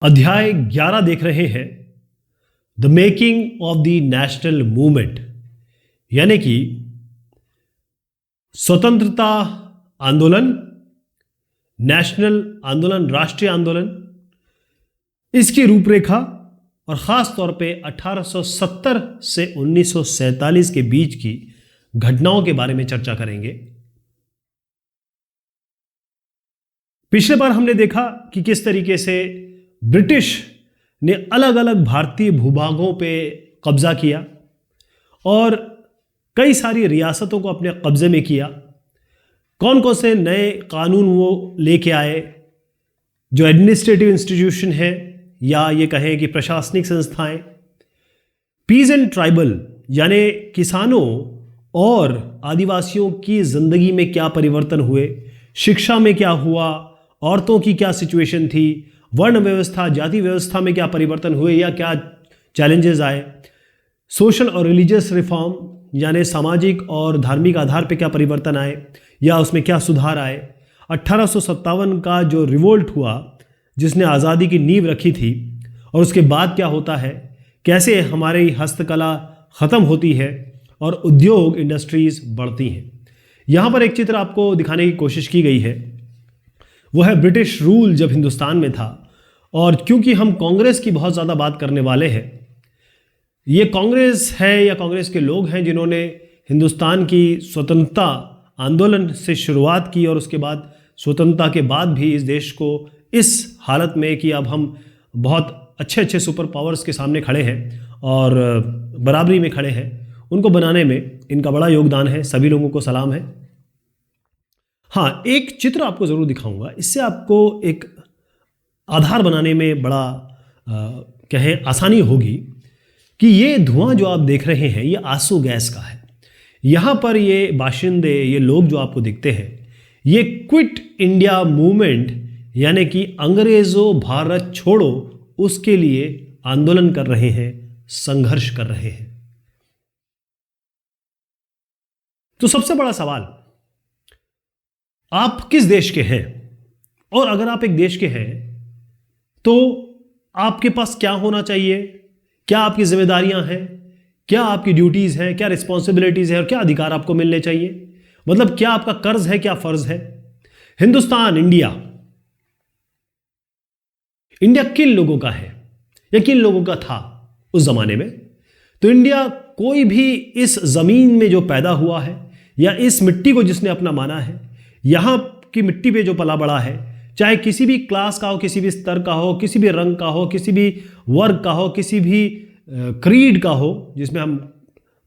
अध्याय 11 देख रहे हैं, the making of the national movement, यानी कि स्वतंत्रता आंदोलन, नेशनल आंदोलन, राष्ट्रीय आंदोलन, इसकी रूपरेखा और ख़ास तौर पे 1870 से 1947 के बीच की घटनाओं के बारे में चर्चा करेंगे। पिछले बार हमने देखा कि किस तरीके से ब्रिटिश ने अलग अलग भारतीय भूभागों पे कब्जा किया और कई सारी रियासतों को अपने कब्जे में किया। कौन कौन से नए कानून वो लेके आए, जो एडमिनिस्ट्रेटिव इंस्टीट्यूशन है या ये कहें कि प्रशासनिक संस्थाएं, पीजेंट ट्राइबल यानी किसानों और आदिवासियों की जिंदगी में क्या परिवर्तन हुए, शिक्षा में क्या हुआ, औरतों की क्या सिचुएशन थी, वर्ण व्यवस्था, जाति व्यवस्था में क्या परिवर्तन हुए या क्या चैलेंजेस आए, सोशल और रिलीजियस रिफॉर्म यानी सामाजिक और धार्मिक आधार पे क्या परिवर्तन आए या उसमें क्या सुधार आए, 1857 का जो रिवोल्ट हुआ जिसने आज़ादी की नींव रखी थी और उसके बाद क्या होता है, कैसे हमारी हस्तकला ख़त्म होती है और उद्योग इंडस्ट्रीज़ बढ़ती हैं। यहाँ पर एक चित्र आपको दिखाने की कोशिश की गई है, वो है ब्रिटिश रूल जब हिंदुस्तान में था। और क्योंकि हम कांग्रेस की बहुत ज़्यादा बात करने वाले हैं, ये कांग्रेस है या कांग्रेस के लोग हैं जिन्होंने हिंदुस्तान की स्वतंत्रता आंदोलन से शुरुआत की और उसके बाद स्वतंत्रता के बाद भी इस देश को इस हालत में कि अब हम बहुत अच्छे अच्छे सुपर पावर्स के सामने खड़े हैं और बराबरी में खड़े हैं, उनको बनाने में इनका बड़ा योगदान है। सभी लोगों को सलाम है। हाँ, एक चित्र आपको ज़रूर दिखाऊंगा, इससे आपको एक आधार बनाने में बड़ा कहें आसानी होगी कि ये धुआं जो आप देख रहे हैं ये आंसू गैस का है। यहाँ पर ये बाशिंदे, ये लोग जो आपको दिखते हैं, ये क्विट इंडिया मूवमेंट यानी कि अंग्रेज़ों भारत छोड़ो उसके लिए आंदोलन कर रहे हैं, संघर्ष कर रहे हैं। तो सबसे बड़ा सवाल, आप किस देश के हैं? और अगर आप एक देश के हैं तो आपके पास क्या होना चाहिए, क्या आपकी जिम्मेदारियां हैं, क्या आपकी ड्यूटीज हैं, क्या रिस्पॉन्सिबिलिटीज है और क्या अधिकार आपको मिलने चाहिए। मतलब क्या आपका कर्ज है, क्या फर्ज है। हिंदुस्तान, इंडिया किन लोगों का है या किन लोगों का था उस जमाने में? तो इंडिया कोई भी इस जमीन में जो पैदा हुआ है या इस मिट्टी को जिसने अपना माना है, यहाँ की मिट्टी पे जो पला बड़ा है, चाहे किसी भी क्लास का हो, किसी भी स्तर का हो, किसी भी रंग का हो, किसी भी वर्ग का हो, किसी भी क्रीड का हो, जिसमें हम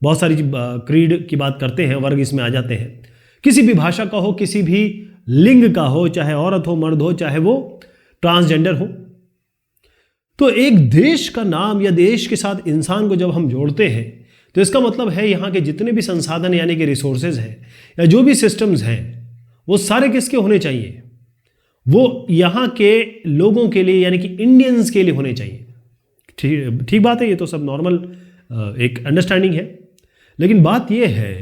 बहुत सारी क्रीड की बात करते हैं, वर्ग इसमें आ जाते हैं, किसी भी भाषा का हो, किसी भी लिंग का हो, चाहे औरत हो, मर्द हो, चाहे वो ट्रांसजेंडर हो। तो एक देश का नाम या देश के साथ इंसान को जब हम जोड़ते हैं तो इसका मतलब है यहाँ के जितने भी संसाधन यानी कि रिसोर्सेज हैं या जो भी सिस्टम्स हैं वो सारे किसके होने चाहिए? वो यहाँ के लोगों के लिए यानी कि इंडियंस के लिए होने चाहिए। ठीक बात है, ये तो सब नॉर्मल एक अंडरस्टैंडिंग है। लेकिन बात यह है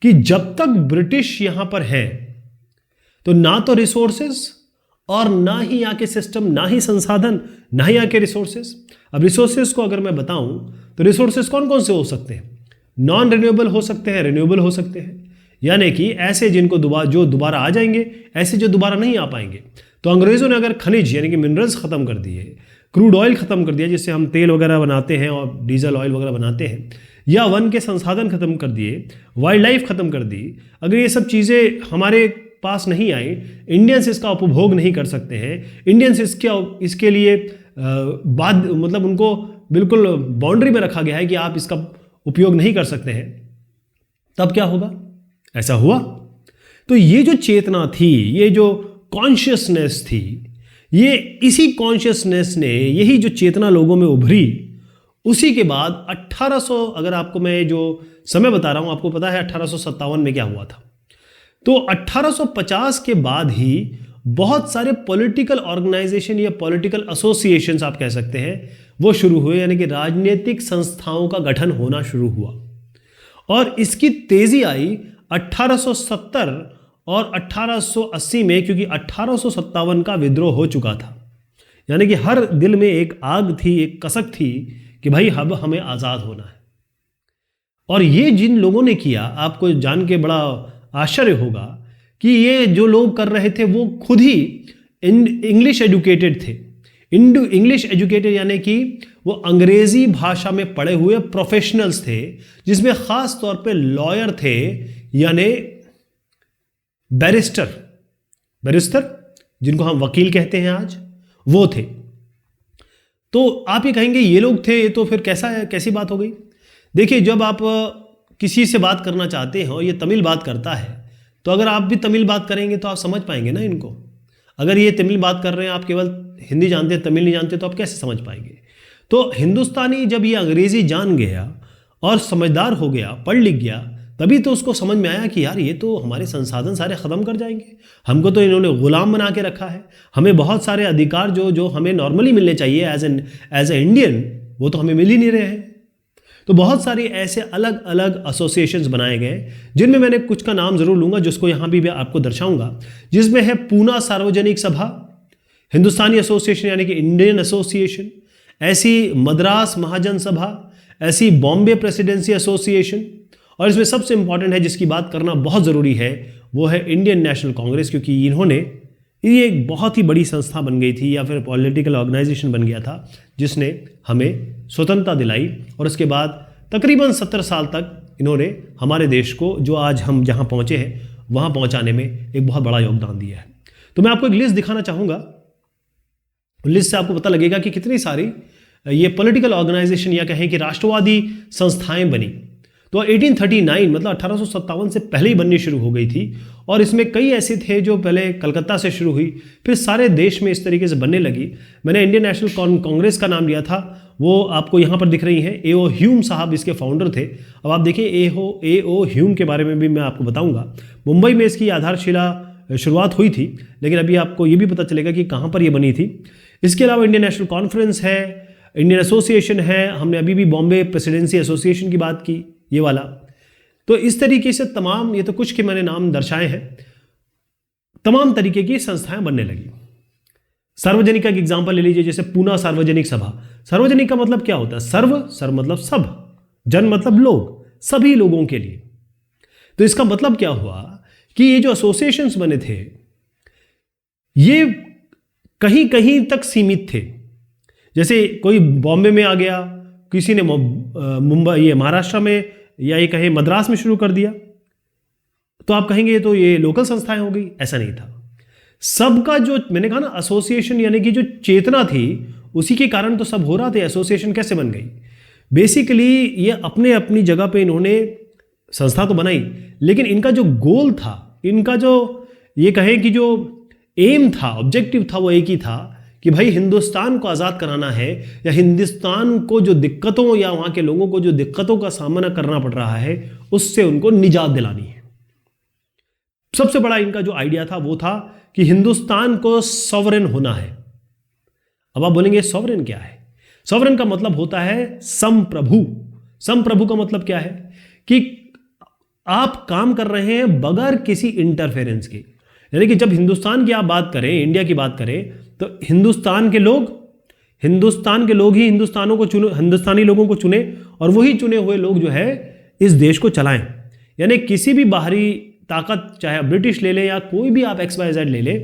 कि जब तक ब्रिटिश यहाँ पर है तो ना तो रिसोर्सेज और ना ही यहाँ के सिस्टम, ना ही संसाधन, ना ही यहाँ के रिसोर्सेज। अब रिसोर्सेज को अगर मैं बताऊं तो रिसोर्सेज कौन कौन से हो सकते हैं? नॉन रिन्यूएबल हो सकते हैं, रिन्यूएबल हो सकते हैं, यानी कि ऐसे जिनको दोबारा आ जाएंगे, ऐसे जो दोबारा नहीं आ पाएंगे। तो अंग्रेज़ों ने अगर खनिज यानी कि मिनरल्स ख़त्म कर दिए, क्रूड ऑयल ख़त्म कर दिया जिससे हम तेल वगैरह बनाते हैं और डीजल ऑयल वगैरह बनाते हैं, या वन के संसाधन ख़त्म कर दिए, वाइल्ड लाइफ ख़त्म कर दी, अगर ये सब चीज़ें हमारे पास नहीं आई, इंडियंस इसका उपभोग नहीं कर सकते हैं, इंडियंस इसके लिए मतलब उनको बिल्कुल बाउंड्री में रखा गया है कि आप इसका उपयोग नहीं कर सकते हैं, तब क्या होगा? ऐसा हुआ। तो ये जो चेतना थी, ये जो कॉन्शियसनेस थी, ये इसी कॉन्शियसनेस ने, यही जो चेतना लोगों में उभरी, उसी के बाद 1800, अगर आपको मैं जो समय बता रहा हूं, आपको पता है 1857 में क्या हुआ था। तो 1850 के बाद ही बहुत सारे पॉलिटिकल ऑर्गेनाइजेशन या पॉलिटिकल एसोसिएशंस आप कह सकते हैं, वो शुरू हुए, यानी कि राजनीतिक संस्थाओं का गठन होना शुरू हुआ। और इसकी तेजी आई 1870 और 1880 में, क्योंकि 1857 का विद्रोह हो चुका था। यानी कि हर दिल में एक आग थी, एक कसक थी कि भाई अब हमें आज़ाद होना है। और ये जिन लोगों ने किया, आपको जान के बड़ा आश्चर्य होगा कि ये जो लोग कर रहे थे वो खुद ही इंग्लिश एजुकेटेड थे। इंग्लिश एजुकेटेड यानी कि वो अंग्रेजी भाषा में पढ़े हुए प्रोफेशनल्स थे, जिसमें खास तौर पे लॉयर थे, यानी बैरिस्टर जिनको हम वकील कहते हैं आज, वो थे। तो आप ये कहेंगे ये लोग थे, ये तो फिर कैसी बात हो गई। देखिए, जब आप किसी से बात करना चाहते हो, ये तमिल बात करता है, तो अगर आप भी तमिल बात करेंगे तो आप समझ पाएंगे ना इनको। अगर ये तमिल बात कर रहे हैं, आप केवल हिंदी जानते हैं, तमिल नहीं जानते, तो आप कैसे समझ पाएंगे। तो हिंदुस्तानी जब ये अंग्रेजी जान गया और समझदार हो गया, पढ़ लिख गया, तभी तो उसको समझ में आया कि यार ये तो हमारे संसाधन सारे ख़त्म कर जाएंगे, हमको तो इन्होंने गुलाम बना के रखा है, हमें बहुत सारे अधिकार जो हमें नॉर्मली मिलने चाहिए एज ए इंडियन, वो तो हमें मिल ही नहीं रहे हैं। तो बहुत सारे ऐसे अलग अलग एसोसिएशंस बनाए गए, जिनमें मैंने कुछ का नाम जरूर लूंगा, जिसको यहाँ भी मैं आपको दर्शाऊंगा, जिसमें है पूना सार्वजनिक सभा, हिंदुस्तानी एसोसिएशन यानी कि इंडियन एसोसिएशन, ऐसी मद्रास महाजन सभा, ऐसी बॉम्बे प्रेसिडेंसी एसोसिएशन, और इसमें सबसे इंपॉर्टेंट है जिसकी बात करना बहुत ज़रूरी है, वो है इंडियन नेशनल कांग्रेस, क्योंकि ये एक बहुत ही बड़ी संस्था बन गई थी, या फिर पॉलिटिकल ऑर्गेनाइजेशन बन गया था, जिसने हमें स्वतंत्रता दिलाई। और उसके बाद तकरीबन 70 साल तक इन्होंने हमारे देश को, जो आज हम जहाँ पहुँचे हैं, वहाँ पहुँचाने में एक बहुत बड़ा योगदान दिया है। तो मैं आपको एक लिस्ट दिखाना चाहूँगा। लिस्ट से आपको पता लगेगा कि कितनी सारी ये पॉलिटिकल ऑर्गेनाइजेशन या कहें कि राष्ट्रवादी संस्थाएं बनी। तो 1839 मतलब 1857 से पहले ही बननी शुरू हो गई थी, और इसमें कई ऐसे थे जो पहले कलकत्ता से शुरू हुई, फिर सारे देश में इस तरीके से बनने लगी। मैंने इंडियन नेशनल कांग्रेस का नाम लिया था, वो आपको यहाँ पर दिख रही हैं। ए.ओ. ह्यूम साहब इसके फाउंडर थे। अब आप देखिए, ए.ओ. ह्यूम के बारे में भी मैं आपको बताऊँगा। मुंबई में इसकी आधारशिला शुरुआत हुई थी, लेकिन अभी आपको ये भी पता चलेगा कि कहाँ पर ये बनी थी। इसके अलावा इंडियन नेशनल कॉन्फ्रेंस है, इंडियन एसोसिएशन है, हमने अभी भी बॉम्बे प्रेसिडेंसी एसोसिएशन की बात की, ये वाला। तो इस तरीके से तमाम, ये तो कुछ के मैंने नाम दर्शाए हैं, तमाम तरीके की संस्थाएं बनने लगी। सार्वजनिक का एग्जांपल ले लीजिए, जैसे पूना सार्वजनिक सभा। सार्वजनिक का मतलब क्या होता है? सर मतलब सब, जन मतलब लोग, सभी लोगों के लिए। तो इसका मतलब क्या हुआ कि ये जो एसोसिएशंस बने थे, ये कहीं कहीं तक सीमित थे। जैसे कोई बॉम्बे में आ गया, किसी ने मुंबई, ये महाराष्ट्र में, या ये कहें मद्रास में शुरू कर दिया, तो आप कहेंगे तो ये लोकल संस्थाएं हो गई। ऐसा नहीं था। सबका जो मैंने कहा ना, एसोसिएशन यानी कि जो चेतना थी, उसी के कारण तो सब हो रहा था। एसोसिएशन कैसे बन गई? बेसिकली ये अपने अपनी जगह पे इन्होंने संस्था तो बनाई, लेकिन इनका जो गोल था, इनका जो ये कहें कि जो एम था, ऑब्जेक्टिव था, वो एक ही था कि भाई हिंदुस्तान को आज़ाद कराना है, या हिंदुस्तान को जो दिक्कतों या वहाँ के लोगों को जो दिक्कतों का सामना करना पड़ रहा है, उससे उनको निजात दिलानी है। सबसे बड़ा इनका जो आइडिया था वो था कि हिंदुस्तान को सॉवरेन होना है। अब आप बोलेंगे सॉवरेन क्या है? सॉवरेन का मतलब होता है संप्रभु। संप्रभु का मतलब क्या है कि आप काम कर रहे हैं बगैर किसी इंटरफेरेंस के। यानी कि जब हिंदुस्तान की आप बात करें, इंडिया की बात करें, तो हिंदुस्तान के लोग ही हिंदुस्तानी लोगों को चुने, और वही चुने हुए लोग जो है इस देश को चलाएं। यानी किसी भी बाहरी ताकत, चाहे ब्रिटिश ले ले या कोई भी आप XYZ ले ले,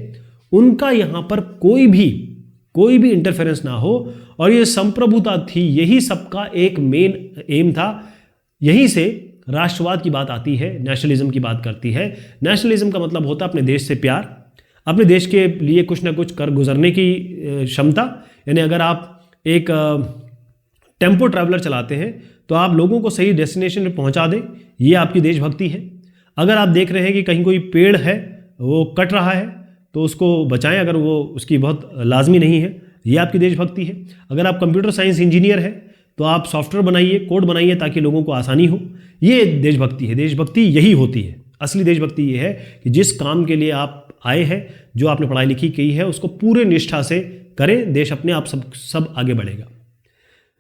उनका यहां पर कोई भी इंटरफेरेंस ना हो। और ये संप्रभुता थी, यही सबका एक मेन एम था। यहीं से राष्ट्रवाद की बात आती है, नेशनलिज्म की बात करती है। नेशनलिज्म का मतलब होता है अपने देश से प्यार, अपने देश के लिए कुछ ना कुछ कर गुजरने की क्षमता। यानी अगर आप एक टेम्पो ट्रैवलर चलाते हैं तो आप लोगों को सही डेस्टिनेशन पर पहुंचा दें, ये आपकी देशभक्ति है। अगर आप देख रहे हैं कि कहीं कोई पेड़ है वो कट रहा है तो उसको बचाएं, अगर वो उसकी बहुत लाजमी नहीं है, ये आपकी देशभक्ति है। अगर आप कंप्यूटर साइंस इंजीनियर हैं तो आप सॉफ्टवेयर बनाइए, कोड बनाइए ताकि लोगों को आसानी हो, ये देशभक्ति है। देशभक्ति यही होती है। असली देशभक्ति ये है कि जिस काम के लिए आप आए हैं, जो आपने पढ़ाई लिखी की है, उसको पूरे निष्ठा से करें, देश अपने आप सब आगे बढ़ेगा।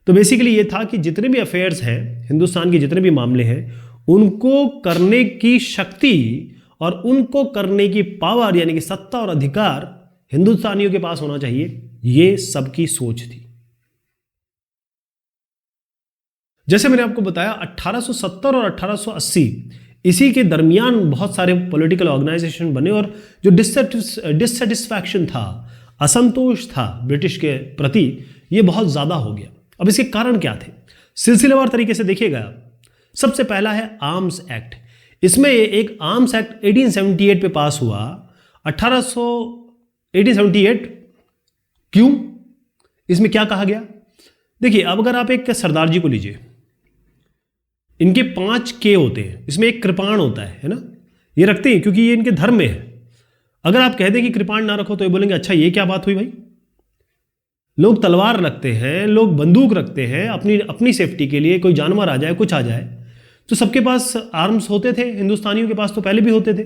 तो बेसिकली ये था कि जितने भी अफेयर्स हैं, हिंदुस्तान के जितने भी मामले हैं, उनको करने की शक्ति और उनको करने की पावर यानी कि सत्ता और अधिकार हिंदुस्तानियों के पास होना चाहिए। ये सबकी सोच थी। जैसे मैंने आपको बताया 1870 और 1880 इसी के दरमियान बहुत सारे पॉलिटिकल ऑर्गेनाइजेशन बने और जो डिससेटिस्फैक्शन था, असंतोष था ब्रिटिश के प्रति, ये बहुत ज़्यादा हो गया। अब इसके कारण क्या थे, सिलसिलेवार तरीके से देखिएगा आप। सबसे पहला है आर्म्स एक्ट। इसमें एक आर्म्स एक्ट 1878 पे पास हुआ। 1878 क्यों, इसमें क्या कहा गया? देखिए, अब अगर आप एक सरदार जी को लीजिए, इनके 5 के होते हैं, इसमें एक कृपाण होता है ना, ये रखते हैं क्योंकि ये इनके धर्म में है। अगर आप कह दें कि कृपाण ना रखो तो ये बोलेंगे अच्छा ये क्या बात हुई भाई। लोग तलवार रखते हैं, लोग बंदूक रखते हैं अपनी अपनी सेफ्टी के लिए, कोई जानवर आ जाए, कुछ आ जाए। तो सबके पास आर्म्स होते थे, हिंदुस्तानियों के पास तो पहले भी होते थे।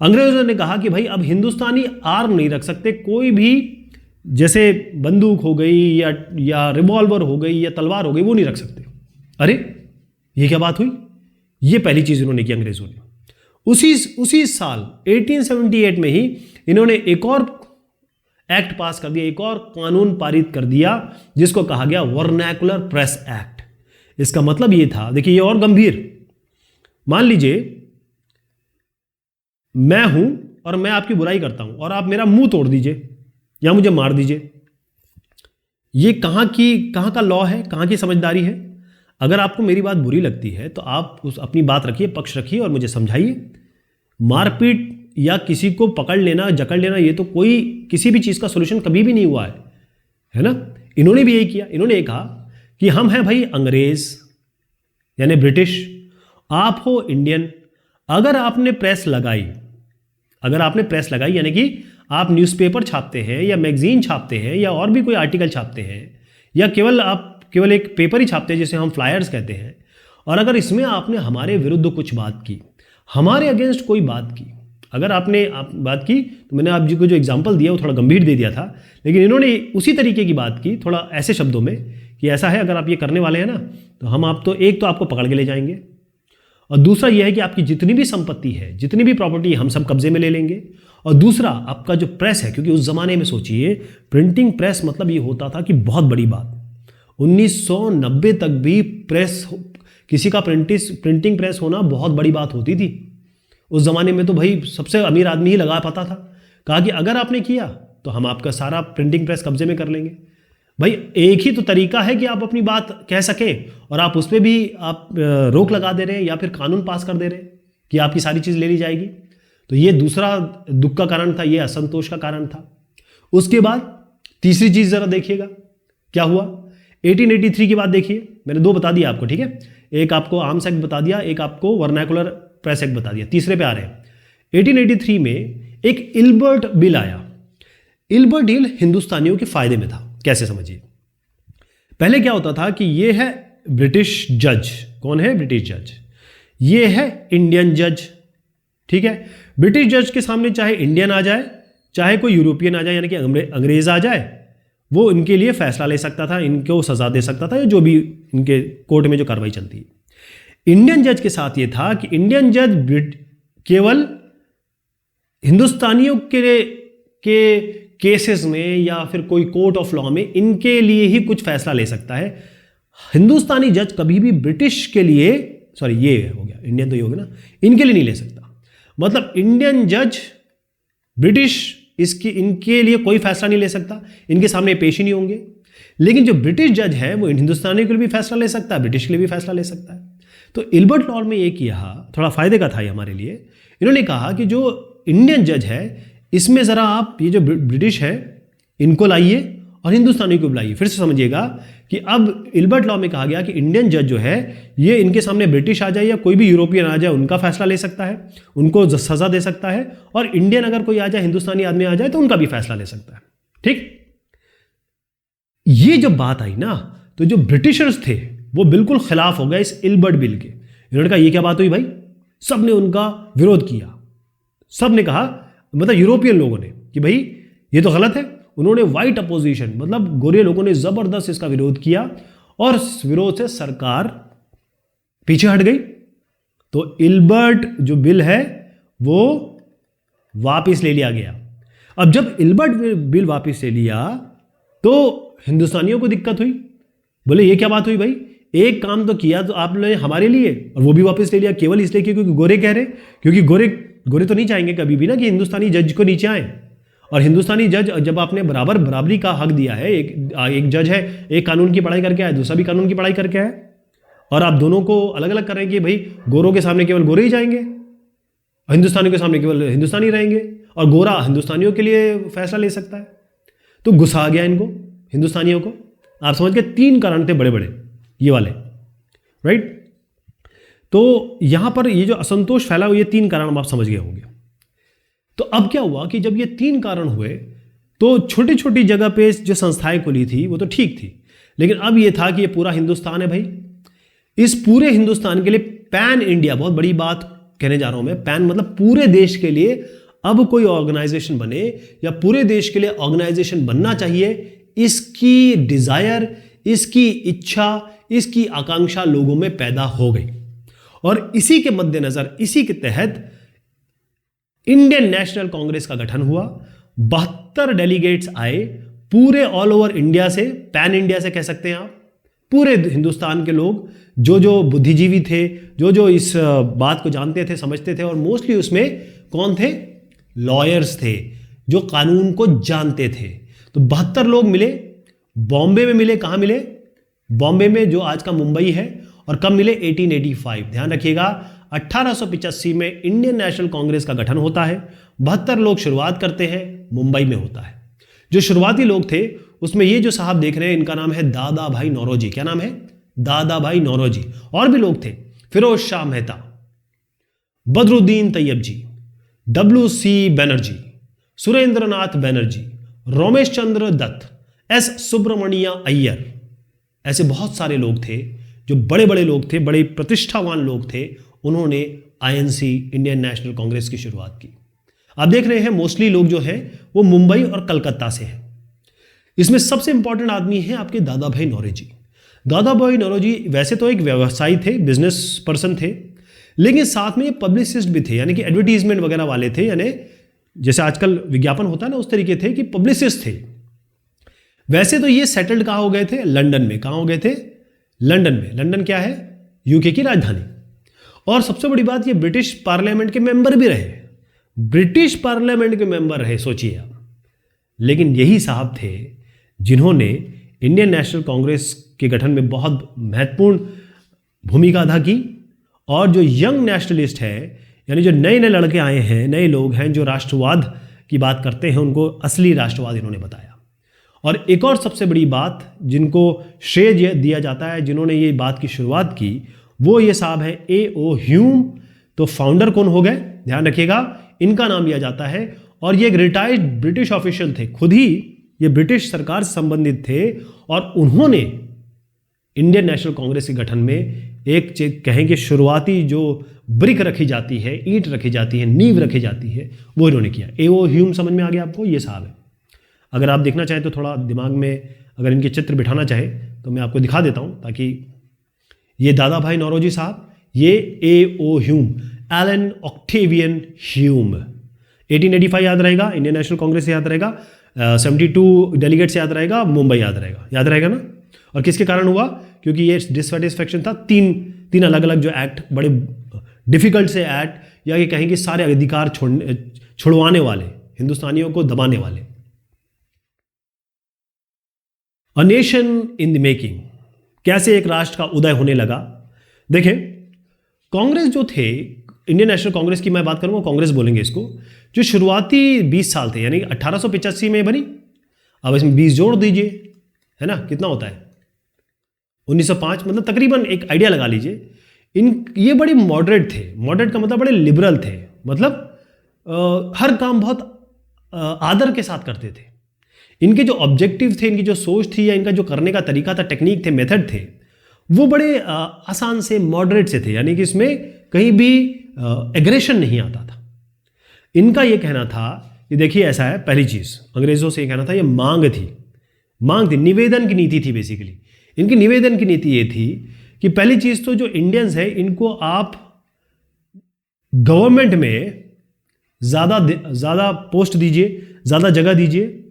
अंग्रेजों ने कहा कि भाई अब हिंदुस्तानी आर्म नहीं रख सकते, कोई भी जैसे बंदूक हो गई या रिवॉल्वर हो गई या तलवार हो गई, वो नहीं रख सकते। अरे ये क्या बात हुई? ये पहली चीज इन्होंने की अंग्रेजों ने। उसी साल 1878 में ही इन्होंने एक और एक्ट पास कर दिया, एक और कानून पारित कर दिया जिसको कहा गया वर्नैकुलर प्रेस एक्ट। इसका मतलब ये था, देखिए ये और गंभीर, मान लीजिए मैं हूं और मैं आपकी बुराई करता हूं और आप मेरा मुंह तोड़ दीजिए या मुझे मार दीजिए। ये कहां का लॉ है, कहां की समझदारी है? अगर आपको मेरी बात बुरी लगती है तो आप अपनी बात रखिए, पक्ष रखिए और मुझे समझाइए। मारपीट या किसी को पकड़ लेना, जकड़ लेना, ये तो कोई किसी भी चीज़ का सोल्यूशन कभी भी नहीं हुआ है ना। इन्होंने भी यही किया। इन्होंने ये कहा कि हम हैं भाई अंग्रेज यानी ब्रिटिश, आप हो इंडियन। अगर आपने प्रेस लगाई यानी कि आप न्यूज़पेपर छापते हैं या मैगजीन छापते हैं या और भी कोई आर्टिकल छापते हैं या केवल एक पेपर ही छापते हैं जिसे हम फ्लायर्स कहते हैं, और अगर इसमें आपने हमारे विरुद्ध कुछ बात की, हमारे अगेंस्ट कोई बात की, अगर आपने बात की, तो मैंने आप जी को जो एग्जांपल दिया वो थोड़ा गंभीर दे दिया था, लेकिन इन्होंने उसी तरीके की बात की थोड़ा ऐसे शब्दों में कि ऐसा है अगर आप ये करने वाले हैं ना तो हम आपको पकड़ के ले जाएंगे, और दूसरा यह है कि आपकी जितनी भी संपत्ति है, जितनी भी प्रॉपर्टी हम सब कब्जे में ले लेंगे, और दूसरा आपका जो प्रेस है, क्योंकि उस जमाने में सोचिए प्रिंटिंग प्रेस मतलब ये होता था कि बहुत बड़ी बात। 1990 तक भी प्रेस, किसी का प्रिंटिंग प्रेस होना बहुत बड़ी बात होती थी। उस जमाने में तो भाई सबसे अमीर आदमी ही लगा पाता था। कहा कि अगर आपने किया तो हम आपका सारा प्रिंटिंग प्रेस कब्जे में कर लेंगे। भाई एक ही तो तरीका है कि आप अपनी बात कह सकें, और आप उस पर भी आप रोक लगा दे रहे हैं या फिर कानून पास कर दे रहे हैं कि आपकी सारी चीज़ ले ली जाएगी। तो ये दूसरा दुख का कारण था, ये असंतोष का कारण था। उसके बाद तीसरी चीज़ ज़रा देखिएगा क्या हुआ। 1883 की बात देखिए, मैंने 2 बता दिया आपको, ठीक है। एक आपको आर्म्स एक्ट बता दिया, एक आपको वर्नैकुलर प्रेस एक्ट बता दिया। तीसरे पे आ रहे हैं। 1883 में एक इल्बर्ट बिल आया। इल्बर्ट बिल हिंदुस्तानियों के फायदे में था। कैसे समझिए, पहले क्या होता था कि ये है ब्रिटिश जज। कौन है? ब्रिटिश जज। ये है इंडियन जज, ठीक है। ब्रिटिश जज के सामने चाहे इंडियन आ जाए, चाहे कोई यूरोपियन आ जाए, यानी कि अंग्रेज आ जाए, वो इनके लिए फैसला ले सकता था, इनको सजा दे सकता था, या जो भी इनके कोर्ट में जो कार्रवाई चलती है। इंडियन जज के साथ ये था कि इंडियन जज केवल हिंदुस्तानियों के केसेस में या फिर कोई कोर्ट ऑफ लॉ में इनके लिए ही कुछ फैसला ले सकता है। हिंदुस्तानी जज कभी भी ब्रिटिश के लिए, सॉरी ये हो गया इंडियन, तो ये हो गया ना, इनके लिए नहीं ले सकता। मतलब इंडियन जज ब्रिटिश इनके लिए कोई फैसला नहीं ले सकता, इनके सामने पेश ही नहीं होंगे। लेकिन जो ब्रिटिश जज है वो हिंदुस्तानी के लिए भी फैसला ले सकता है, ब्रिटिश के लिए भी फैसला ले सकता है। तो इल्बर्ट लॉ में ये किया, थोड़ा फायदे का था ये हमारे लिए। इन्होंने कहा कि जो इंडियन जज है इसमें ज़रा आप ये जो ब्रिटिश है इनको लाइए और हिंदुस्तानी को बुलाइए। फिर से समझिएगा कि अब इल्बर्ट लॉ में कहा गया कि इंडियन जज जो है ये इनके सामने ब्रिटिश आ जाए या कोई भी यूरोपियन आ जाए, उनका फैसला ले सकता है, उनको सजा दे सकता है, और इंडियन अगर कोई आ जाए, हिंदुस्तानी आदमी आ जाए, तो उनका भी फैसला ले सकता है। ठीक, ये जब बात आई ना तो जो ब्रिटिशर्स थे वो बिल्कुल खिलाफ हो गए इस इल्बर्ट बिल के। इन्होंने कहा ये क्या बात हुई भाई, सब ने उनका विरोध किया। सब ने कहा, मतलब यूरोपियन लोगों ने, कि भाई ये तो गलत है। उन्होंने वाइट अपोजिशन, मतलब गोरे लोगों ने जबरदस्त इसका विरोध किया, और इस विरोध से सरकार पीछे हट गई। तो इल्बर्ट जो बिल है वो वापस ले लिया गया। अब जब इल्बर्ट बिल वापस ले लिया तो हिंदुस्तानियों को दिक्कत हुई, बोले ये क्या बात हुई भाई, एक काम तो किया तो आपने हमारे लिए और वो भी वापस ले लिया केवल इसलिए क्योंकि गोरे कह रहे, क्योंकि गोरे तो नहीं चाहेंगे कभी भी ना कि हिंदुस्तानी जज को नीचे आए। और हिंदुस्तानी जज जब आपने बराबरी का हक दिया है, एक जज है, एक कानून की पढ़ाई करके आया, दूसरा भी कानून की पढ़ाई करके आया, और आप दोनों को अलग अलग कर रहे हैं कि भाई गोरों के सामने केवल गोरे ही जाएंगे, हिंदुस्तानियों के सामने केवल हिंदुस्तानी रहेंगे, और गोरा हिंदुस्तानियों के लिए फैसला ले सकता है। तो गुस्सा आ गया इनको, हिंदुस्तानियों को। आप समझ के 3 कारण थे बड़े बड़े ये वाले, राइट। तो यहां पर ये जो असंतोष फैला हुआ, ये 3 कारण आप समझ गए होंगे। तो अब क्या हुआ कि जब ये 3 कारण हुए तो छोटी छोटी जगह पे जो संस्थाएं खुली थी वो तो ठीक थी, लेकिन अब ये था कि ये पूरा हिंदुस्तान है भाई, इस पूरे हिंदुस्तान के लिए पैन इंडिया, बहुत बड़ी बात कहने जा रहा हूं मैं, पैन मतलब पूरे देश के लिए अब कोई ऑर्गेनाइजेशन बने या पूरे देश के लिए ऑर्गेनाइजेशन बनना चाहिए, इसकी डिजायर, इसकी इच्छा, इसकी आकांक्षा लोगों में पैदा हो गई। और इसी के मद्देनजर, इसी के तहत इंडियन नेशनल कांग्रेस का गठन हुआ। 72 डेलीगेट्स आए पूरे ऑल ओवर इंडिया से, पैन इंडिया से कह सकते हैं आप, पूरे हिंदुस्तान के लोग, जो जो बुद्धिजीवी थे, जो जो इस बात को जानते थे, समझते थे, और मोस्टली उसमें कौन थे, लॉयर्स थे जो कानून को जानते थे। तो 72 लोग मिले, बॉम्बे में मिले। कहां मिले? बॉम्बे में, जो आज का मुंबई है। और कब मिले? 1885। ध्यान रखिएगा, 1885 में इंडियन नेशनल कांग्रेस का गठन होता है। 72 लोग शुरुआत करते हैं, मुंबई में होता है। जो शुरुआती लोग थे उसमें ये जो साहब देख रहे हैं, इनका नाम है दादा भाई नौरोजी। क्या नाम है? दादा भाई नौरोजी। और भी लोग थे, फिरोज शाह मेहता, बदरुद्दीन तैयब जी, WC बनर्जी, सुरेंद्रनाथ बनर्जी, रोमेश चंद्र दत्त, S सुब्रमण्य अय्यर। ऐसे बहुत सारे लोग थे जो बड़े बड़े लोग थे, बड़े प्रतिष्ठावान लोग थे। उन्होंने INC, इंडियन नेशनल कांग्रेस की शुरुआत की। आप देख रहे हैं मोस्टली लोग जो हैं वो मुंबई और कलकत्ता से हैं। इसमें सबसे इंपॉर्टेंट आदमी है आपके दादा भाई नौरोजी। दादा भाई नौरोजी वैसे तो एक व्यवसायी थे, बिजनेस पर्सन थे, लेकिन साथ में ये पब्लिसिस्ट भी थे, यानी कि एडवर्टीजमेंट वगैरह वाले थे, यानी जैसे आजकल विज्ञापन होता है ना, उस तरीके थे कि पब्लिसिस्ट थे। वैसे तो ये सेटल्ड कहाँ हो गए थे? लंदन में। कहाँ हो गए थे? लंदन में। लंदन क्या है? यूके की राजधानी। और सबसे बड़ी बात, ये ब्रिटिश पार्लियामेंट के मेंबर भी रहे, ब्रिटिश पार्लियामेंट के मेंबर रहे, सोचिए आप। लेकिन यही साहब थे जिन्होंने इंडियन नेशनल कांग्रेस के गठन में बहुत महत्वपूर्ण भूमिका अदा की। और जो यंग नेशनलिस्ट है, यानी जो नए नए लड़के आए हैं, नए लोग हैं जो राष्ट्रवाद की बात करते हैं, उनको असली राष्ट्रवाद इन्होंने बताया। और एक और सबसे बड़ी बात जिनको श्रेय दिया जाता है, जिन्होंने ये बात की शुरुआत की, वो ये साहब हैं A.O. ह्यूम। तो फाउंडर कौन हो गए? ध्यान रखिएगा, इनका नाम लिया जाता है। और ये एक रिटायर्ड ब्रिटिश ऑफिशियल थे, खुद ही ये ब्रिटिश सरकार से संबंधित थे। और उन्होंने इंडियन नेशनल कांग्रेस के गठन में एक कहेंगे शुरुआती जो ब्रिक रखी जाती है, ईंट रखी जाती है, नींव रखी जाती है, वो इन्होंने किया। A.O. ह्यूम समझ में आ गया आपको? ये साहब है। अगर आप देखना चाहें तो थोड़ा दिमाग में अगर इनके चित्र बिठाना चाहे तो मैं आपको दिखा देता हूं, ताकि ये दादा भाई नौरोजी साहब, ये A.O. Hume, Elon Octavian Hume. 1885 याद रहेगा, इंडियन नेशनल कांग्रेस से याद रहेगा, 72 डेलीगेट से याद रहेगा, मुंबई याद रहेगा ना। और किसके कारण हुआ? क्योंकि ये डिससेटिस्फैक्शन था, तीन अलग अलग जो एक्ट, बड़े डिफिकल्ट से एक्ट, या ये कहेंगे सारे अधिकार छुड़वाने वाले, हिंदुस्तानियों को दबाने वाले। A nation in the making, कैसे एक राष्ट्र का उदय होने लगा। देखें, कांग्रेस जो थे, इंडियन नेशनल कांग्रेस की मैं बात करूंगा, कांग्रेस बोलेंगे इसको, जो शुरुआती 20 साल थे, यानी 1885 में बनी। अब इसमें 20 जोड़ दीजिए, है ना, कितना होता है? 1905, मतलब तकरीबन एक आइडिया लगा लीजिए। ये बड़े मॉडरेट थे। मॉडरेट का मतलब बड़े लिबरल थे, मतलब हर काम बहुत आदर के साथ करते थे। इनके जो ऑब्जेक्टिव थे, इनकी जो सोच थी, या इनका जो करने का तरीका था, टेक्निक थे, मेथड थे, वो बड़े आसान से मॉडरेट से थे, यानी कि इसमें कहीं भी एग्रेशन नहीं आता था। इनका ये कहना था कि देखिए ऐसा है, पहली चीज़ अंग्रेज़ों से ये कहना था, ये मांग थी, निवेदन की नीति थी। बेसिकली इनकी निवेदन की नीति ये थी कि पहली चीज़ तो जो इंडियंस है, इनको आप गवर्नमेंट में ज़्यादा पोस्ट दीजिए, ज़्यादा जगह दीजिए,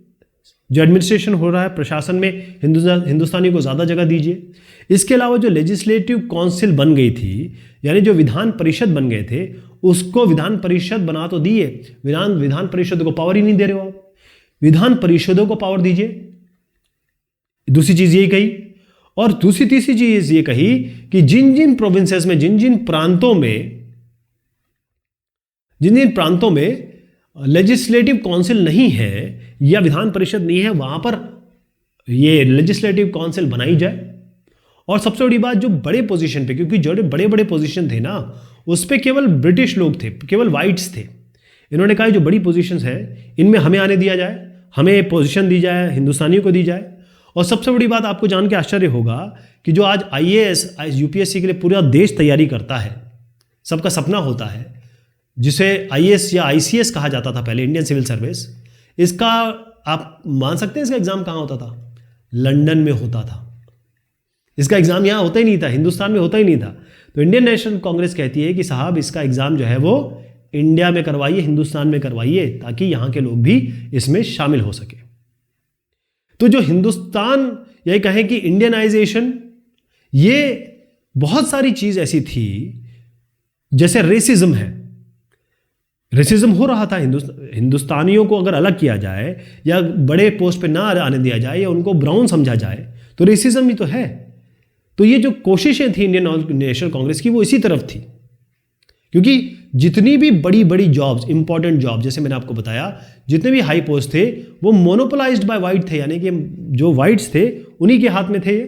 जो एडमिनिस्ट्रेशन हो रहा है प्रशासन में हिंदुस्तानियों को ज़्यादा जगह दीजिए। इसके अलावा जो लेजिस्लेटिव काउंसिल बन गई थी, यानी जो विधान परिषद बन गए थे, उसको विधान परिषद बना तो दिए, विधान परिषद को पावर ही नहीं दे रहे हो आप, विधान परिषदों को पावर दीजिए। दूसरी चीज़ यही कही, और दूसरी तीसरी चीज़ ये कही कि जिन जिन प्रोविंसेस में, जिन जिन प्रांतों में लेजिस्लेटिव काउंसिल नहीं है या विधान परिषद नहीं है, वहां पर ये लेजिस्लेटिव काउंसिल बनाई जाए। और सबसे बड़ी बात, जो बड़े पोजीशन पे, क्योंकि जो बड़े बड़े पोजीशन थे ना, उस पे केवल ब्रिटिश लोग थे, केवल वाइट्स थे। इन्होंने कहा जो बड़ी पोजीशंस हैं इनमें हमें आने दिया जाए, हमें पोजीशन दी जाए, हिंदुस्तानियों को दी जाए। और सबसे बड़ी बात, आपको जान के आश्चर्य होगा कि जो आज IAS UPSC के लिए पूरा देश तैयारी करता है, सबका सपना होता है, जिसे IAS या ICS कहा जाता था पहले, इंडियन सिविल सर्विस, इसका आप मान सकते हैं इसका एग्जाम कहाँ होता था? लंदन में होता था। इसका एग्जाम यहाँ होता ही नहीं था, हिंदुस्तान में होता ही नहीं था। तो इंडियन नेशनल कांग्रेस कहती है कि साहब इसका एग्जाम जो है वो इंडिया में करवाइए, हिंदुस्तान में करवाइए, ताकि यहाँ के लोग भी इसमें शामिल हो सके। तो जो हिंदुस्तान, यही कहें कि इंडियनाइजेशन, ये बहुत सारी चीज ऐसी थी, जैसे रेसिज्म है, रेसिज्म हो रहा था। हिंदुस्तानियों को अगर अलग किया जाए या बड़े पोस्ट पे ना आने दिया जाए या उनको ब्राउन समझा जाए तो रेसिज्म ही तो है। तो ये जो कोशिशें थी इंडियन नेशनल कांग्रेस की, वो इसी तरफ थी, क्योंकि जितनी भी बड़ी बड़ी जॉब्स, इंपॉर्टेंट जॉब, जैसे मैंने आपको बताया, जितने भी हाई पोस्ट थे वो मोनोपोलाइज्ड बाय वाइट थे, यानी कि जो वाइट्स थे उन्हीं के हाथ में थे।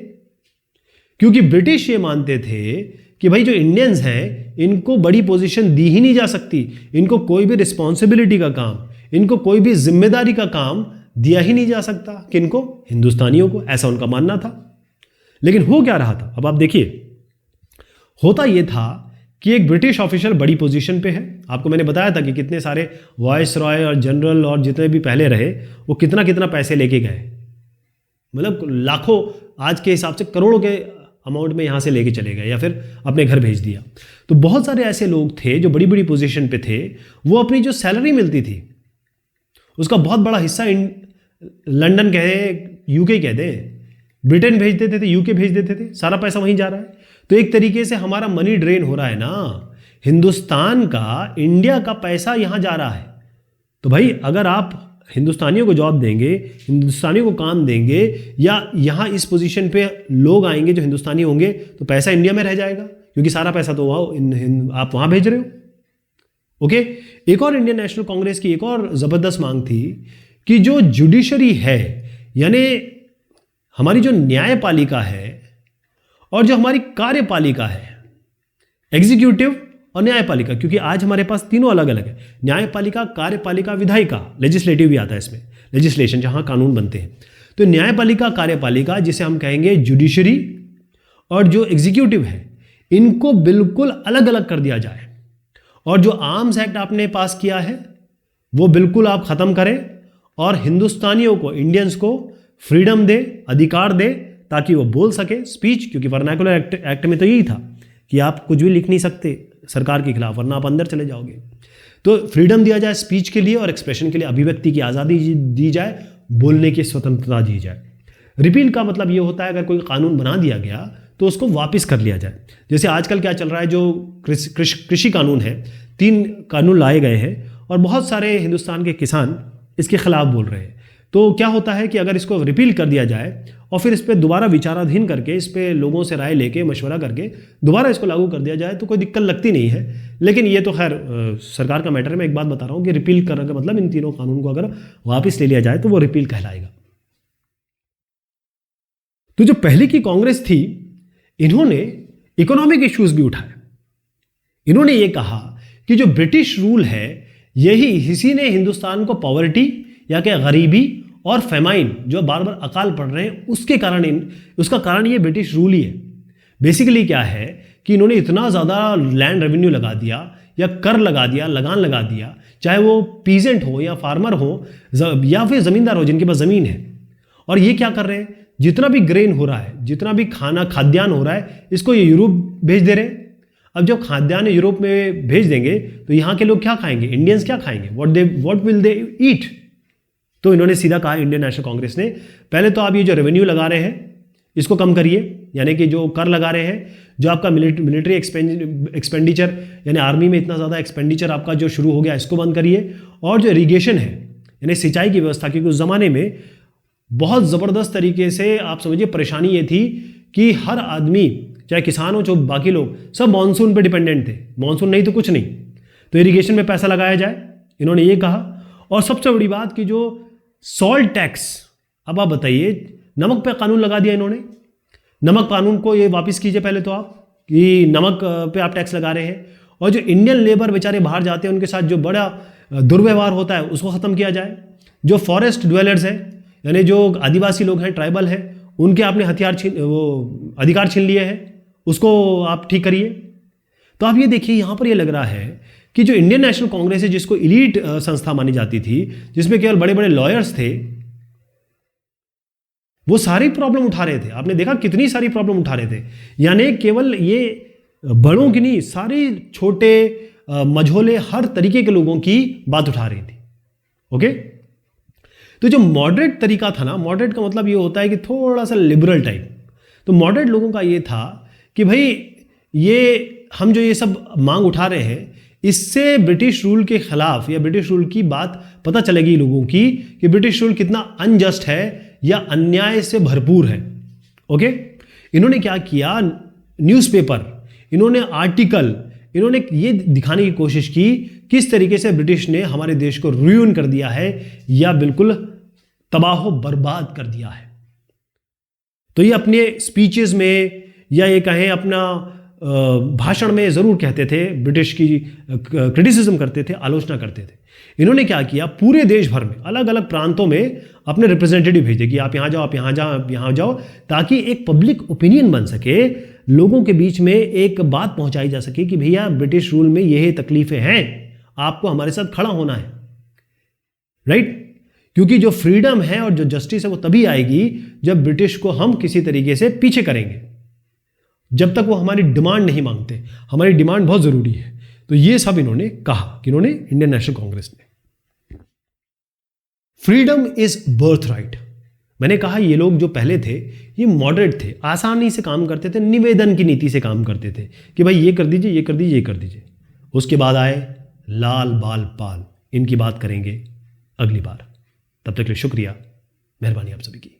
क्योंकि ब्रिटिश ये मानते थे कि भाई जो इंडियंस हैं इनको बड़ी पोजीशन दी ही नहीं जा सकती, इनको कोई भी रिस्पॉन्सिबिलिटी का काम, इनको कोई भी जिम्मेदारी का काम दिया ही नहीं जा सकता। किनको? हिंदुस्तानियों को, ऐसा उनका मानना था। लेकिन हो क्या रहा था, अब आप देखिए, होता यह था कि एक ब्रिटिश ऑफिसर बड़ी पोजीशन पे है। आपको मैंने बताया था कि कितने सारे वॉइस रॉय और जनरल और जितने भी पहले रहे, वो कितना कितना पैसे लेके गए, मतलब लाखों, आज के हिसाब से करोड़ों के अमाउंट में यहाँ से लेके चले गए या फिर अपने घर भेज दिया। तो बहुत सारे ऐसे लोग थे जो बड़ी बड़ी पोजीशन पे थे, वो अपनी जो सैलरी मिलती थी उसका बहुत बड़ा हिस्सा लंदन कहे, यूके कहते हैं, ब्रिटेन भेज देते थे, यूके भेज देते थे, सारा पैसा वहीं जा रहा है। तो एक तरीके से हमारा मनी ड्रेन हो रहा है ना, हिंदुस्तान का, इंडिया का पैसा यहां जा रहा है। तो भाई अगर आप हिंदुस्तानियों को जॉब देंगे, हिंदुस्तानियों को काम देंगे, या यहां इस पोजीशन पे लोग आएंगे जो हिंदुस्तानी होंगे, तो पैसा इंडिया में रह जाएगा, क्योंकि सारा पैसा तो आप वहां भेज रहे हो। ओके, एक और इंडियन नेशनल कांग्रेस की एक और जबरदस्त मांग थी कि जो जुडिशरी है, यानी हमारी जो न्यायपालिका है और जो हमारी कार्यपालिका है, एग्जीक्यूटिव और न्यायपालिका, क्योंकि आज हमारे पास तीनों अलग अलग है, न्यायपालिका, कार्यपालिका, विधायिका, लेजिस्लेटिव भी आता है इसमें, लेजिस्लेशन जहां कानून बनते हैं। तो न्यायपालिका, कार्यपालिका, जिसे हम कहेंगे जुडिशरी, और जो एग्जीक्यूटिव है, इनको बिल्कुल अलग अलग कर दिया जाए। और जो आर्म्स एक्ट आपने पास किया है वो बिल्कुल आप खत्म करें, और हिंदुस्तानियों को, इंडियंस को फ्रीडम दे, अधिकार दे, ताकि वो बोल सके स्पीच, क्योंकि वर्नाकुलर एक्ट में तो यही था कि आप कुछ भी लिख नहीं सकते सरकार के खिलाफ, वरना आप अंदर चले जाओगे। तो फ्रीडम दिया जाए स्पीच के लिए और एक्सप्रेशन के लिए, अभिव्यक्ति की आज़ादी दी जाए, बोलने की स्वतंत्रता दी जाए। रिपील का मतलब ये होता है अगर कोई कानून बना दिया गया तो उसको वापस कर लिया जाए। जैसे आजकल क्या चल रहा है, जो कृषि कानून है, 3 कानून लाए गए हैं और बहुत सारे हिंदुस्तान के किसान इसके खिलाफ बोल रहे हैं। तो क्या होता है कि अगर इसको रिपील कर दिया जाए और फिर इस पर दोबारा विचाराधीन करके, इस पर लोगों से राय लेके, मशवरा करके दोबारा इसको लागू कर दिया जाए तो कोई दिक्कत लगती नहीं है। लेकिन ये तो खैर सरकार का मैटर है। मैं एक बात बता रहा हूँ कि रिपील करने का मतलब इन तीनों कानून को अगर वापस ले लिया जाए तो वो रिपील कहलाएगा। तो जो पहले की कांग्रेस थी, इन्होंने इकोनॉमिक इश्यूज भी उठाए। इन्होंने ये कहा कि जो ब्रिटिश रूल है, इसी ने हिंदुस्तान को पॉवर्टी या कि गरीबी और फेमाइन, जो बार बार अकाल पड़ रहे हैं, उसका कारण ये ब्रिटिश रूल ही है। बेसिकली क्या है कि इन्होंने इतना ज़्यादा लैंड रेवेन्यू लगा दिया या कर लगा दिया, लगान लगा दिया, चाहे वो पीजेंट हो या फार्मर हो या फिर ज़मींदार हो जिनके पास ज़मीन है। और ये क्या कर रहे हैं, जितना भी ग्रेन हो रहा है, जितना भी खाद्यान्न हो रहा है, इसको ये यूरोप भेज दे रहे हैं। अब जब खाद्यान्न यूरोप में भेज देंगे तो यहाँ के लोग क्या खाएंगे, इंडियंस क्या खाएंगे, व्हाट विल दे ईट। तो इन्होंने सीधा कहा इंडियन नेशनल कांग्रेस ने, पहले तो आप ये जो रेवेन्यू लगा रहे हैं इसको कम करिए, यानी कि जो कर लगा रहे हैं, जो आपका मिलिट्री एक्सपेंडिचर यानी आर्मी में इतना ज़्यादा एक्सपेंडिचर आपका जो शुरू हो गया इसको बंद करिए, और जो इरीगेशन है यानी सिंचाई की व्यवस्था, क्योंकि उस ज़माने में बहुत ज़बरदस्त तरीके से आप समझिए परेशानी ये थी कि हर आदमी, चाहे किसान हो चाहे बाकी लोग, सब मानसून पे डिपेंडेंट थे, मानसून नहीं तो कुछ नहीं, तो इरीगेशन में पैसा लगाया जाए, इन्होंने ये कहा। और सबसे बड़ी बात कि जो सॉल्ट टैक्स, अब आप बताइए, नमक पे कानून लगा दिया इन्होंने, नमक कानून को ये वापस कीजिए पहले तो आप, कि नमक पे आप टैक्स लगा रहे हैं, और जो इंडियन लेबर बेचारे बाहर जाते हैं उनके साथ जो बड़ा दुर्व्यवहार होता है उसको ख़त्म किया जाए, जो फॉरेस्ट ड्वेलर्स हैं यानी जो आदिवासी लोग हैं, ट्राइबल हैं, उनके आपने अधिकार छीन लिए हैं, उसको आप ठीक करिए। तो आप ये देखिए यहाँ पर ये लग रहा है कि जो इंडियन नेशनल कांग्रेस है, जिसको इलीट संस्था मानी जाती थी, जिसमें केवल बड़े बड़े लॉयर्स थे, वो सारी प्रॉब्लम उठा रहे थे। आपने देखा कितनी सारी प्रॉब्लम उठा रहे थे, यानी केवल ये बड़ों की नहीं, सारे छोटे मझोले हर तरीके के लोगों की बात उठा रही थी। ओके, तो जो मॉडरेट तरीका था ना, मॉडरेट का मतलब ये होता है कि थोड़ा सा लिबरल टाइप, तो मॉडरेट लोगों का ये था कि भाई ये हम जो ये सब मांग उठा रहे हैं, इससे ब्रिटिश रूल के खिलाफ या ब्रिटिश रूल की बात पता चलेगी लोगों की कि ब्रिटिश रूल कितना अनजस्ट है या अन्याय से भरपूर है। ओके, इन्होंने क्या किया, न्यूज़पेपर, इन्होंने आर्टिकल, इन्होंने ये दिखाने की कोशिश की किस तरीके से ब्रिटिश ने हमारे देश को रुइन कर दिया है या बिल्कुल तबाह बर्बाद कर दिया है। तो ये अपने स्पीचेस में या ये कहें अपना भाषण में ज़रूर कहते थे, ब्रिटिश की क्रिटिसिज्म करते थे, आलोचना करते थे। इन्होंने क्या किया, पूरे देश भर में अलग अलग प्रांतों में अपने रिप्रेजेंटेटिव भेजे कि आप यहाँ जाओ, आप यहाँ जाओ, आप यहाँ जाओ, ताकि एक पब्लिक ओपिनियन बन सके, लोगों के बीच में एक बात पहुँचाई जा सके कि भैया ब्रिटिश रूल में यही तकलीफ़ें हैं, आपको हमारे साथ खड़ा होना है, राइट। क्योंकि जो फ्रीडम है और जो जस्टिस है वो तभी आएगी जब ब्रिटिश को हम किसी तरीके से पीछे करेंगे, जब तक वो हमारी डिमांड नहीं मांगते। हमारी डिमांड बहुत ज़रूरी है। तो ये सब इन्होंने कहा कि इन्होंने इंडियन नेशनल कांग्रेस ने। Freedom is birth right. मैंने कहा ये लोग जो पहले थे ये मॉडरेट थे, आसानी से काम करते थे, निवेदन की नीति से काम करते थे कि भाई ये कर दीजिए, ये कर दीजिए, ये कर दीजिए। उसके बाद आए लाल बाल पाल, इनकी बात करेंगे अगली बार। तब तक के लिए शुक्रिया, मेहरबानी आप सभी की।